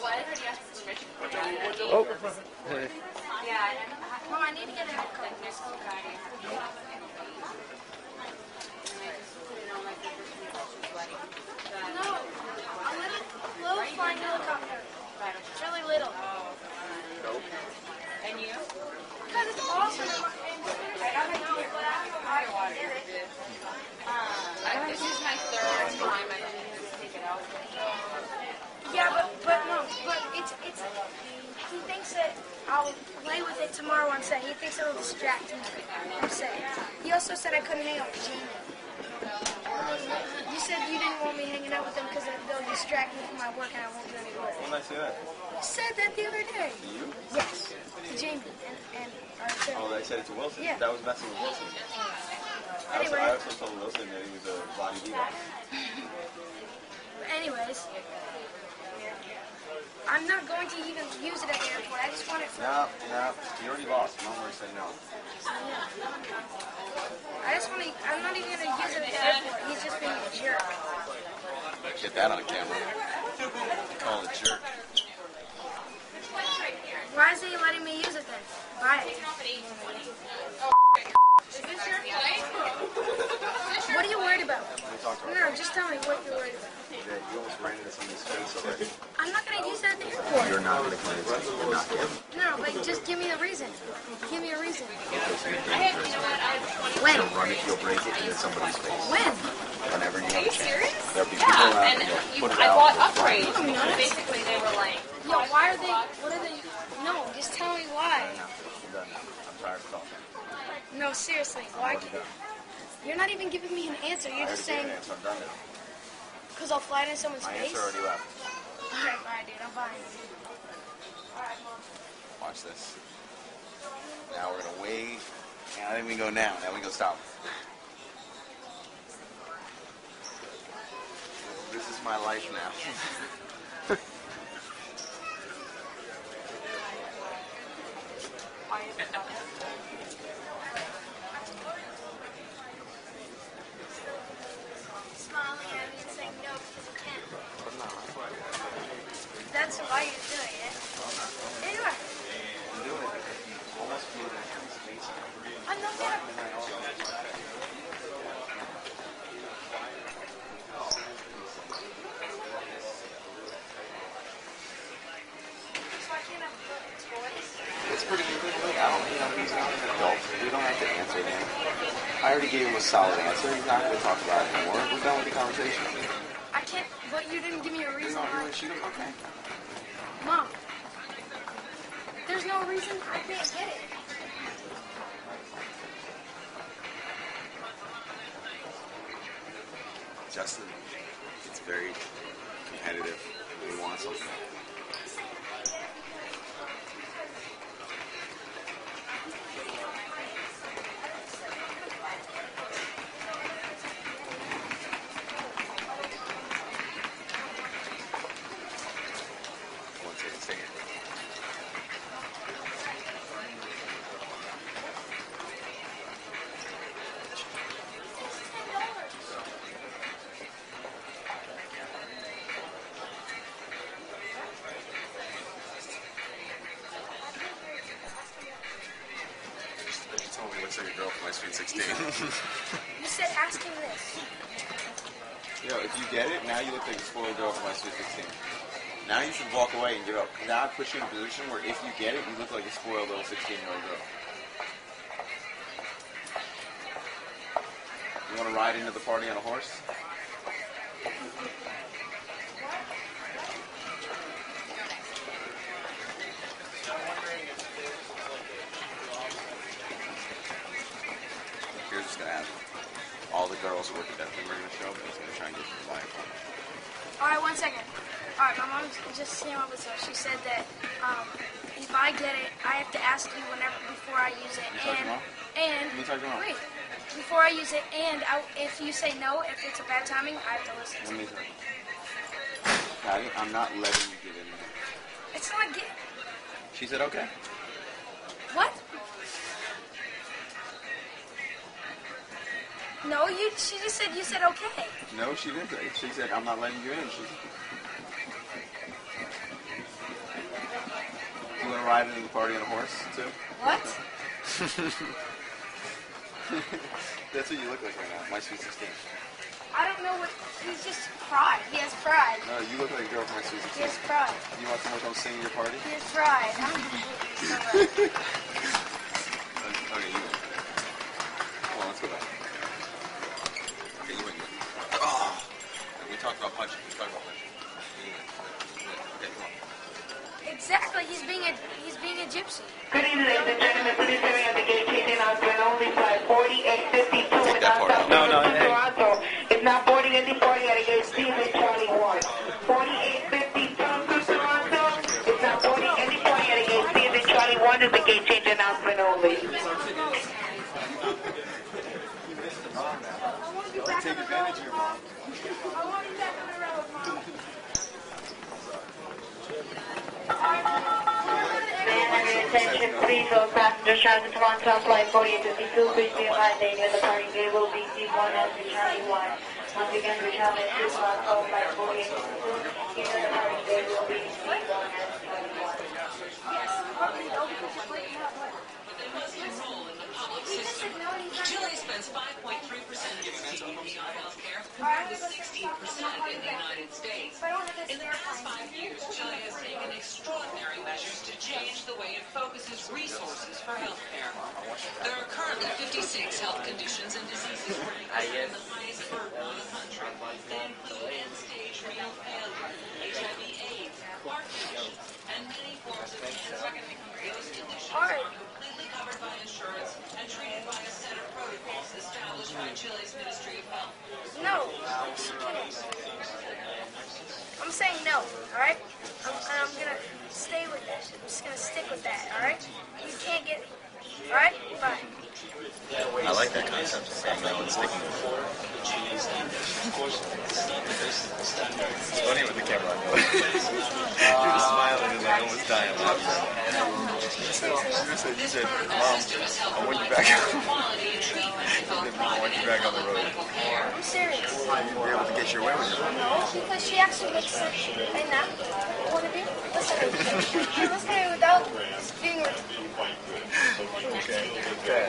Oh. Hey. Mom, I need to get a haircut. No, a little flying helicopter. It's really little. And you? Because it's awesome. This is my third time I need to take it out. Yeah, but it's he thinks that I'll play with it tomorrow on set. He thinks it'll distract me from set. He also said I couldn't hang out with Jamie. You said you didn't want me hanging out with them because they'll distract me from my work and I won't do any work. When did I say that? You said that the other day. You? Yes, to Jamie and our attorney. Oh, I said it to Wilson? Yeah. That was messing with Wilson. Anyway. I also told Wilson that he was a body diva. Anyways, I'm not going to even use it at the airport. I just want it for... No, you already lost. Mom already said no. I just want to... I'm not even going to use it at the airport. He's just being a jerk. Get that on camera. Call it jerk. Why is he letting me use it then? Buy it. What are you worried about? No, just tell me what you're worried about. Yeah, you almost ran into somebody's face already. I'm not going to use that at the airport. You're not going to convince me. You're not getting it. No, but just give me a reason. Give me a reason. When? You'll run it, you'll break it into somebody's face. When? Whenever you have a chance. Serious? There'll be people around And and you'll put it I out. bought upgrades. Basically, they were like, Yo, why are they... What are they... No, just tell me why. I'm done now. I'm tired of talking. No, seriously. Why can't... You're not even giving me an answer. You're just saying... I'm done now. Because I'll fly it in someone's My face? answer already left. Alright, bye, dude. I'm buying it. Watch this. Now we're going to wait. Now then we go now. Now we go stop. This is my life now. Smiling at me and saying no because you can't. That's why you're doing it. Yeah, you are. I'm doing it because you almost flew it into his face. I'm not gonna... So I can't have toys? It's pretty good. I don't, he's not an adult. We don't have to answer him. I already gave him a solid answer. He's not going to talk about it anymore. We're done with the conversation. I can't... But you didn't give me a reason You're not why... really shooting? Okay. Mom, there's no reason I can't get it. Justin, it's very competitive. We want something. One second. You told me it looks like a girl from my Sweet 16. You said ask him this. Yo, if you get it, now you look like a spoiled girl from my Sweet 16. Now you should walk away and give up. Now I put you in a position where if you get it, you look like a spoiled little 16-year-old girl. You want to ride into the party on a horse? Here's what's going to happen. All the girls who work at that thing we're going to show up, and it's going to try and get you to buy it. Alright, 1 second. Alright, my mom just came up with something. She said that if I get it, I have to ask you whenever before I use it. Can you talk to your mom? Wait, before I use it, and if you say no, if it's a bad timing, I have to listen. Let me talk. Patty, I'm not letting you get in there. It's not get. She said okay. What? No, she just said you said okay. No, she didn't. She said I'm not letting you in. want to ride into the party on a horse, too? What? That's what you look like right now, my sweet 16. I don't know what. He's just pride. He has pride. No, you look like a girl from my sweet He 16. has pride. You want someone to come sing at your party? He has pride. Okay, you win. Come on, let's go back. Okay, you win. Oh! We talked about punching. You win. Okay, come on. Exactly. He's being a gypsy. Good evening, ladies and gentlemen. Please hurry at the gate. Chasing announcement only flight 4852 Take that part out. No, Toronto. It's not boarding at the 40 at the gate. Season 21. 4852 to Toronto. It's not boarding at the 40 at the gate. Season 21 is the gate change announcement only. Take advantage of your mom. I want you back on the road, Mom. Attention, please, all passengers traveling to Toronto, flight 4852, please be advised that near the parking gate will be C1 and Charlie 1. Once again, we're traveling to Toronto, flight 4852, near the parking gate will be C1 and Charlie 1. Yes, partly though, because you're breaking up. He just said no, he's not. Chile spends 5.3% of its GDP on healthcare, compared with 16% in the United States. In the past 5 years, Chile has taken extraordinary measures to change the way it focuses resources for healthcare. There are currently 56 health conditions and diseases ranked as the highest burden on the country. They include end-stage renal failure, HIV/AIDS, heart conditions, and many forms of cancer. Those conditions are completely covered by insurance and treated by a set of protocols established by Chile's Ministry of Health. No. I'm saying no, alright? I'm gonna stay with that. I'm just gonna stick with that, alright? You can't get me. Alright? Bye. I like that concept of saying no and sticking with it. It's funny with the camera on. You're just smiling and like almost dying laughing. You said, Mom, I want you back. I want you back on the road. I'm serious. You'll be able to get your way with it. No, because she actually makes sense. And that want to be? Listen to me. Listen to me without being Okay. Good.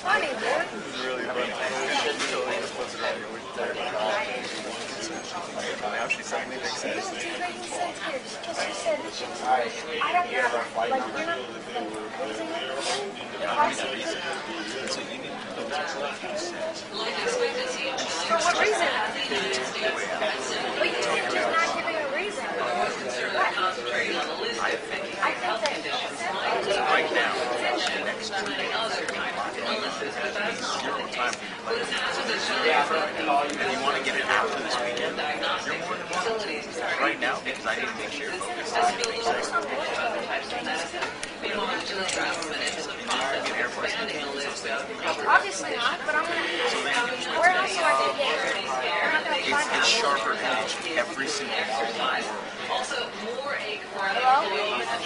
funny, dude. This is really funny. Totally just puts it around your entire body. Now she suddenly makes sense. No, she's making sense here. Because she said, I don't know. Like, you're not raising it. Yeah, I need a reason. That's what you need to know. Life expectancy in Chile For what reason? in the United States has similar But you're just not giving a reason. concentrated on the list of I think that Right now, many other kinds of illnesses, but that's not zero time for you to play. if You want to get it out this weekend? diagnostic facilities Right now, because I need to make sure focus on Meanwhile, the Chilean government is in the process of expanding the list of covered obviously not, but I'm gonna. Where else am I gonna get it? I'm not gonna find It's out. sharper edge every single time. Also, more aid for Hello? employees and